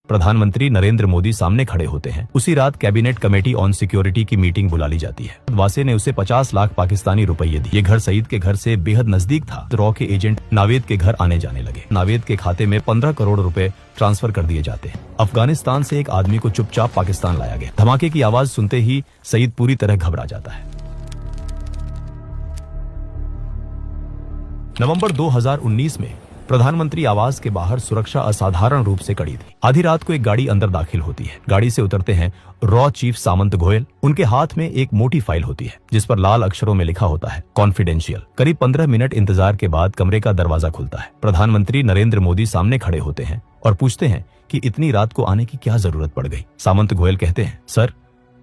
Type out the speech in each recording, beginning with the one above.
प्रधानमंत्री नरेंद्र मोदी सामने खड़े होते हैं। उसी रात कैबिनेट कमेटी ऑन सिक्योरिटी की मीटिंग बुला ली जाती है। वासे ने उसे 50 लाख पाकिस्तानी रुपये दिए। ये घर सईद के घर से बेहद नजदीक था। रॉ के एजेंट नावेद के घर आने जाने लगे। नावेद के खाते में 15 करोड़ रुपए ट्रांसफर कर दिए जाते हैं। अफगानिस्तान से एक आदमी को चुपचाप पाकिस्तान लाया गया। धमाके की आवाज सुनते ही सईद पूरी तरह घबरा जाता है। नवंबर 2019 में प्रधानमंत्री आवास के बाहर सुरक्षा असाधारण रूप से कड़ी थी। आधी रात को एक गाड़ी अंदर दाखिल होती है। गाड़ी से उतरते हैं रॉ चीफ सामंत गोयल। उनके हाथ में एक मोटी फाइल होती है जिस पर लाल अक्षरों में लिखा होता है कॉन्फिडेंशियल। करीब 15 मिनट इंतजार के बाद कमरे का दरवाजा खुलता है। प्रधानमंत्री नरेंद्र मोदी सामने खड़े होते हैं और पूछते हैं कि इतनी रात को आने की क्या जरूरत पड़ गई। सामंत गोयल कहते हैं, सर,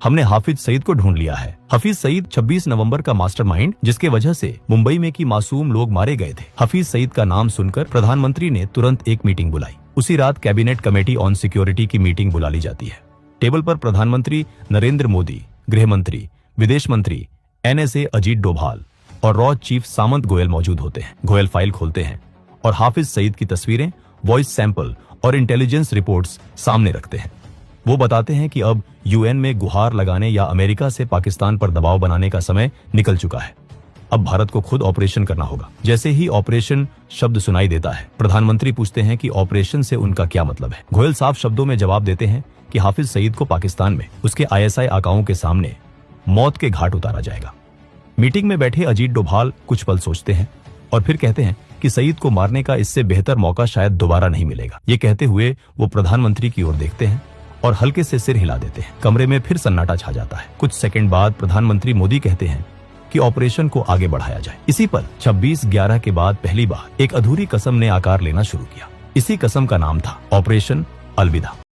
हमने हाफिज सईद को ढूंढ लिया है। हफीज सईद 26 नवंबर का मास्टरमाइंड, जिसके वजह से मुंबई में की मासूम लोग मारे गए थे। हफीज सईद का नाम सुनकर प्रधानमंत्री ने तुरंत एक मीटिंग बुलाई। उसी रात कैबिनेट कमेटी ऑन सिक्योरिटी की मीटिंग बुला ली जाती है। टेबल पर प्रधानमंत्री नरेंद्र मोदी, गृह मंत्री, विदेश मंत्री, NSA अजीत डोभाल और रॉ चीफ सामंत गोयल मौजूद होते हैं। गोयल फाइल खोलते हैं और हाफिज सईद की तस्वीरें, वॉइस सैंपल और इंटेलिजेंस रिपोर्ट्स सामने रखते हैं। वो बताते हैं कि अब UN में गुहार लगाने या अमेरिका से पाकिस्तान पर दबाव बनाने का समय निकल चुका है। अब भारत को खुद ऑपरेशन करना होगा। जैसे ही ऑपरेशन शब्द सुनाई देता है, प्रधानमंत्री पूछते हैं कि ऑपरेशन से उनका क्या मतलब है। गोयल साफ शब्दों में जवाब देते हैं कि हाफिज सईद को पाकिस्तान में उसके ISI आकाओं के सामने मौत के घाट उतारा जाएगा। मीटिंग में बैठे अजीत डोभाल कुछ पल सोचते हैं और फिर कहते हैं कि सईद को मारने का इससे बेहतर मौका शायद दोबारा नहीं मिलेगा। ये कहते हुए वो प्रधानमंत्री की ओर देखते हैं और हल्के से सिर हिला देते हैं। कमरे में फिर सन्नाटा छा जाता है। कुछ सेकंड बाद प्रधानमंत्री मोदी कहते हैं कि ऑपरेशन को आगे बढ़ाया जाए। इसी पर 26/11 के बाद पहली बार एक अधूरी कसम ने आकार लेना शुरू किया। इसी कसम का नाम था ऑपरेशन अलविदा।